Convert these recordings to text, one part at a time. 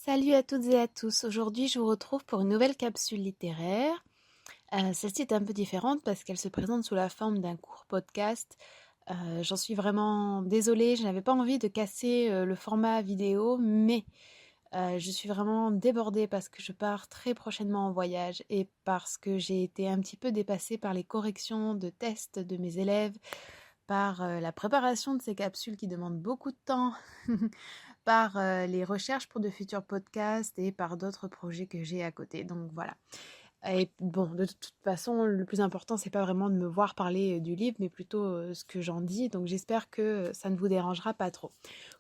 Salut à toutes et à tous. Aujourd'hui, je vous retrouve pour une nouvelle capsule littéraire. Celle-ci est un peu différente parce qu'elle se présente sous la forme d'un court podcast. J'en suis vraiment désolée, je n'avais pas envie de casser le format vidéo, mais je suis vraiment débordée parce que je pars très prochainement en voyage et parce que j'ai été un petit peu dépassée par les corrections de tests de mes élèves, par la préparation de ces capsules qui demandent beaucoup de temps, par les recherches pour de futurs podcasts et par d'autres projets que j'ai à côté. Donc voilà. Et bon, de toute façon, le plus important, c'est pas vraiment de me voir parler du livre, mais plutôt ce que j'en dis. Donc j'espère que ça ne vous dérangera pas trop.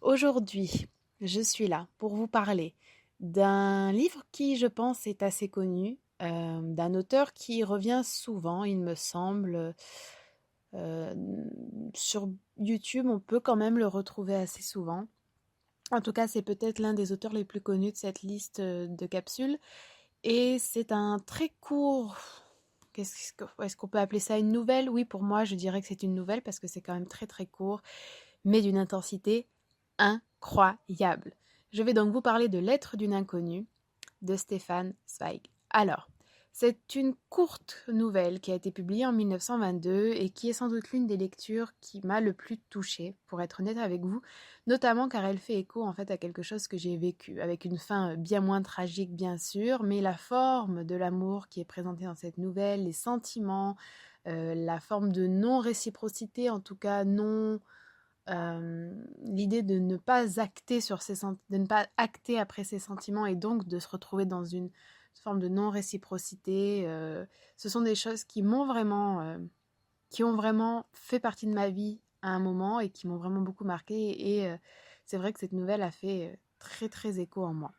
Aujourd'hui, je suis là pour vous parler d'un livre qui, je pense, est assez connu, d'un auteur qui revient souvent, il me semble. Euh, sur YouTube, on peut quand même le retrouver assez souvent. En tout cas, c'est peut-être l'un des auteurs les plus connus de cette liste de capsules. Et c'est un très court... Est-ce qu'on peut appeler ça une nouvelle? Oui, pour moi, je dirais que c'est une nouvelle parce que c'est quand même très très court, mais d'une intensité incroyable. Je vais donc vous parler de Lettres d'une inconnue de Stefan Zweig. Alors, c'est une courte nouvelle qui a été publiée en 1922 et qui est sans doute l'une des lectures qui m'a le plus touchée, pour être honnête avec vous, notamment car elle fait écho en fait à quelque chose que j'ai vécu, avec une fin bien moins tragique bien sûr, mais la forme de l'amour qui est présentée dans cette nouvelle, les sentiments, la forme de non-réciprocité, en tout cas non l'idée de ne pas acter de ne pas acter après ses sentiments et donc de se retrouver dans une forme de non-réciprocité, ce sont des choses qui ont vraiment fait partie de ma vie à un moment et qui m'ont vraiment beaucoup marqué. Et c'est vrai que cette nouvelle a fait très très écho en moi.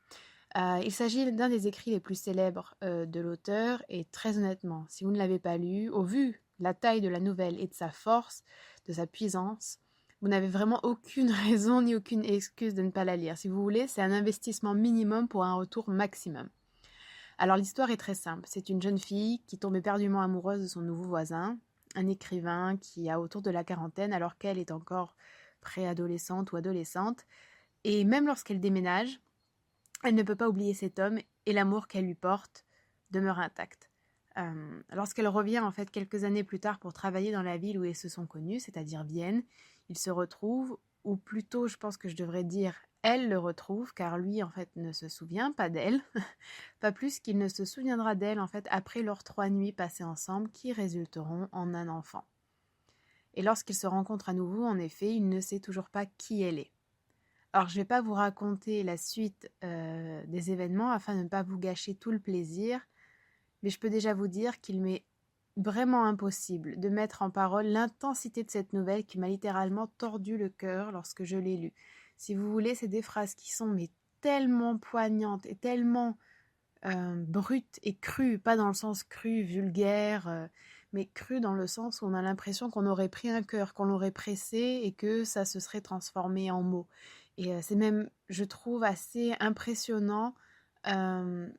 Il s'agit d'un des écrits les plus célèbres de l'auteur et très honnêtement, si vous ne l'avez pas lu, au vu de la taille de la nouvelle et de sa force, de sa puissance, vous n'avez vraiment aucune raison ni aucune excuse de ne pas la lire. Si vous voulez, c'est un investissement minimum pour un retour maximum. Alors l'histoire est très simple. C'est une jeune fille qui tombe éperdument amoureuse de son nouveau voisin, un écrivain qui a autour de la quarantaine alors qu'elle est encore préadolescente ou adolescente. Et même lorsqu'elle déménage, elle ne peut pas oublier cet homme et l'amour qu'elle lui porte demeure intact. Lorsqu'elle revient en fait quelques années plus tard pour travailler dans la ville où ils se sont connus, c'est-à-dire Vienne, ils se retrouvent, ou plutôt je pense que je devrais dire elle le retrouve, car lui en fait ne se souvient pas d'elle, pas plus qu'il ne se souviendra d'elle en fait après leurs 3 nuits passées ensemble qui résulteront en un enfant. Et lorsqu'ils se rencontrent à nouveau, en effet, il ne sait toujours pas qui elle est. Alors, je ne vais pas vous raconter la suite des événements afin de ne pas vous gâcher tout le plaisir, mais je peux déjà vous dire qu'il m'est vraiment impossible de mettre en parole l'intensité de cette nouvelle qui m'a littéralement tordu le cœur lorsque je l'ai lue. Si vous voulez, c'est des phrases qui sont mais tellement poignantes et tellement brutes et crues, pas dans le sens cru, vulgaire, mais crues dans le sens où on a l'impression qu'on aurait pris un cœur, qu'on l'aurait pressé et que ça se serait transformé en mots. Et c'est même, je trouve, assez impressionnant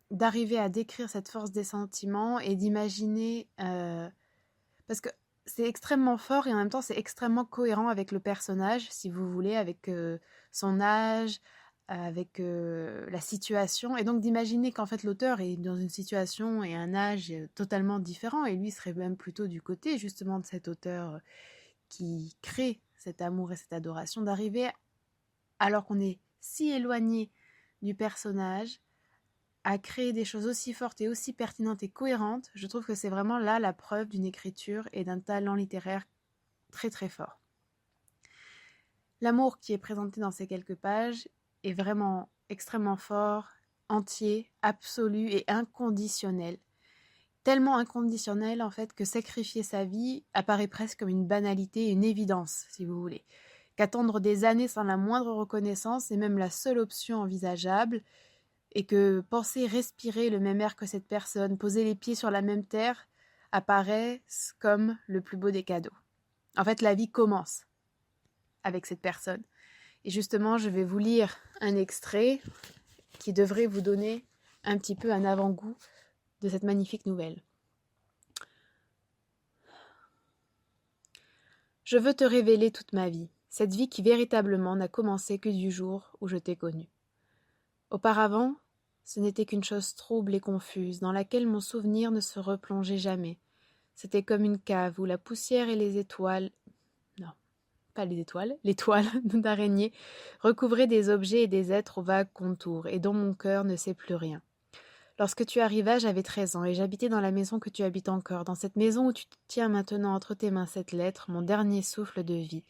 d'arriver à décrire cette force des sentiments et d'imaginer... parce que c'est extrêmement fort et en même temps c'est extrêmement cohérent avec le personnage, si vous voulez, avec son âge, avec la situation. Et donc d'imaginer qu'en fait l'auteur est dans une situation et un âge totalement différent et lui serait même plutôt du côté justement de cet auteur qui crée cet amour et cette adoration, d'arriver alors qu'on est si éloigné du personnage, à créer des choses aussi fortes et aussi pertinentes et cohérentes, je trouve que c'est vraiment là la preuve d'une écriture et d'un talent littéraire très très fort. L'amour qui est présenté dans ces quelques pages est vraiment extrêmement fort, entier, absolu et inconditionnel. Tellement inconditionnel en fait que sacrifier sa vie apparaît presque comme une banalité, une évidence si vous voulez. Qu'attendre des années sans la moindre reconnaissance est même la seule option envisageable, et que penser respirer le même air que cette personne, poser les pieds sur la même terre, apparaît comme le plus beau des cadeaux. En fait, la vie commence avec cette personne. Et justement, je vais vous lire un extrait qui devrait vous donner un petit peu un avant-goût de cette magnifique nouvelle. Je veux te révéler toute ma vie, cette vie qui véritablement n'a commencé que du jour où je t'ai connue. Auparavant, ce n'était qu'une chose trouble et confuse, dans laquelle mon souvenir ne se replongeait jamais. C'était comme une cave où la poussière et les étoiles, non, pas les étoiles, les toiles d'araignées recouvraient des objets et des êtres aux vagues contours, et dont mon cœur ne sait plus rien. Lorsque tu arrivas, j'avais 13 ans, et j'habitais dans la maison que tu habites encore, dans cette maison où tu tiens maintenant entre tes mains cette lettre, mon dernier souffle de vie.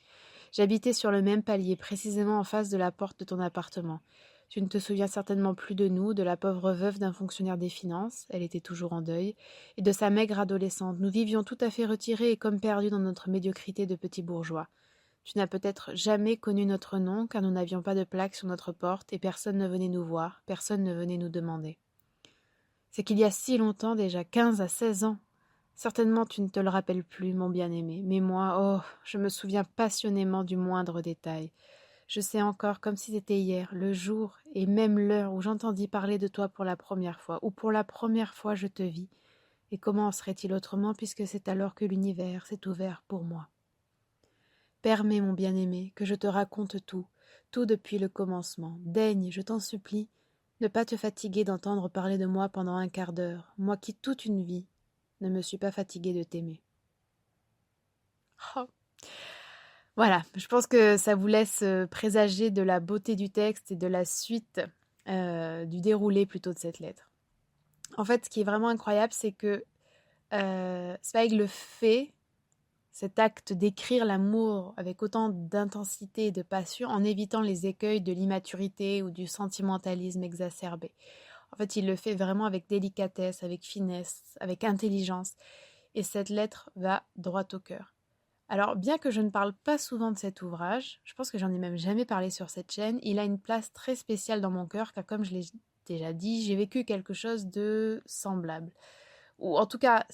J'habitais sur le même palier, précisément en face de la porte de ton appartement. Tu ne te souviens certainement plus de nous, de la pauvre veuve d'un fonctionnaire des finances, elle était toujours en deuil, et de sa maigre adolescente. Nous vivions tout à fait retirés et comme perdus dans notre médiocrité de petits bourgeois. Tu n'as peut-être jamais connu notre nom, car nous n'avions pas de plaque sur notre porte, et personne ne venait nous voir, personne ne venait nous demander. C'est qu'il y a si longtemps déjà, 15 à 16 ans. Certainement tu ne te le rappelles plus, mon bien-aimé, mais moi, oh, je me souviens passionnément du moindre détail. Je sais encore, comme si c'était hier, le jour et même l'heure où j'entendis parler de toi pour la première fois, où pour la première fois je te vis. Et comment en serait-il autrement, puisque c'est alors que l'univers s'est ouvert pour moi. Permets, mon bien-aimé, que je te raconte tout, tout depuis le commencement. Daigne, je t'en supplie, ne pas te fatiguer d'entendre parler de moi pendant un quart d'heure, moi qui toute une vie ne me suis pas fatiguée de t'aimer. Oh. Voilà, je pense que ça vous laisse présager de la beauté du texte et de la suite, du déroulé plutôt de cette lettre. En fait, ce qui est vraiment incroyable, c'est que Zweig le fait, cet acte d'écrire l'amour avec autant d'intensité et de passion en évitant les écueils de l'immaturité ou du sentimentalisme exacerbé. En fait, il le fait vraiment avec délicatesse, avec finesse, avec intelligence. Et cette lettre va droit au cœur. Alors, bien que je ne parle pas souvent de cet ouvrage, je pense que j'en ai même jamais parlé sur cette chaîne, il a une place très spéciale dans mon cœur, car comme je l'ai déjà dit, j'ai vécu quelque chose de semblable. Ou en tout cas,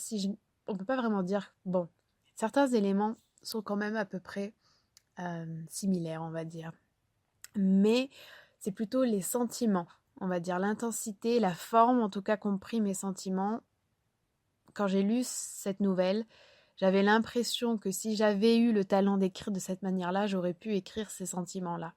on ne peut pas vraiment dire, bon, certains éléments sont quand même à peu près similaires, on va dire. Mais c'est plutôt les sentiments, on va dire, l'intensité, la forme, en tout cas, compris mes sentiments. Quand j'ai lu cette nouvelle, j'avais l'impression que si j'avais eu le talent d'écrire de cette manière-là, j'aurais pu écrire ces sentiments-là.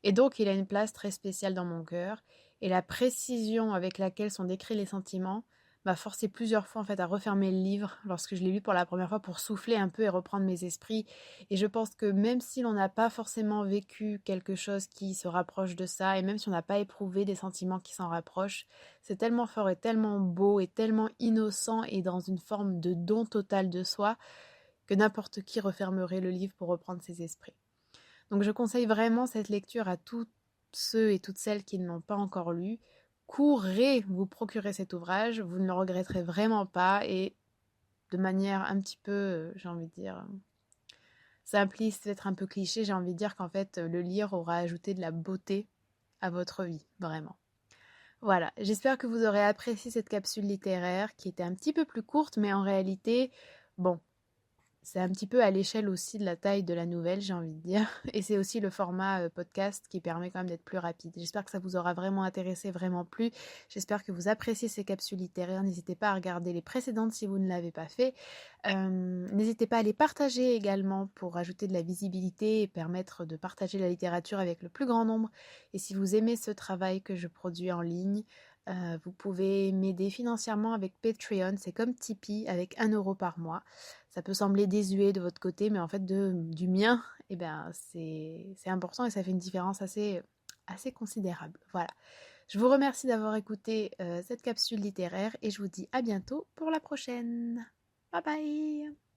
Et donc, il a une place très spéciale dans mon cœur. Et la précision avec laquelle sont décrits les sentiments m'a forcé plusieurs fois en fait à refermer le livre lorsque je l'ai lu pour la première fois pour souffler un peu et reprendre mes esprits. Et je pense que même si l'on n'a pas forcément vécu quelque chose qui se rapproche de ça, et même si on n'a pas éprouvé des sentiments qui s'en rapprochent, c'est tellement fort et tellement beau et tellement innocent et dans une forme de don total de soi que n'importe qui refermerait le livre pour reprendre ses esprits. Donc je conseille vraiment cette lecture à tous ceux et toutes celles qui ne l'ont pas encore lu. Courez vous procurer cet ouvrage, vous ne le regretterez vraiment pas et de manière un petit peu, j'ai envie de dire, simpliste, peut-être un peu cliché, j'ai envie de dire qu'en fait le lire aura ajouté de la beauté à votre vie, vraiment. Voilà, j'espère que vous aurez apprécié cette capsule littéraire qui était un petit peu plus courte, mais en réalité, bon, c'est un petit peu à l'échelle aussi de la taille de la nouvelle, j'ai envie de dire. Et c'est aussi le format podcast qui permet quand même d'être plus rapide. J'espère que ça vous aura vraiment intéressé, vraiment plu. J'espère que vous appréciez ces capsules littéraires. N'hésitez pas à regarder les précédentes si vous ne l'avez pas fait. N'hésitez pas à les partager également pour ajouter de la visibilité et permettre de partager la littérature avec le plus grand nombre. Et si vous aimez ce travail que je produis en ligne, vous pouvez m'aider financièrement avec Patreon, c'est comme Tipeee avec 1 € par mois. Ça peut sembler désuet de votre côté, mais en fait du mien, eh ben, c'est important et ça fait une différence assez considérable. Voilà. Je vous remercie d'avoir écouté cette capsule littéraire et je vous dis à bientôt pour la prochaine. Bye bye!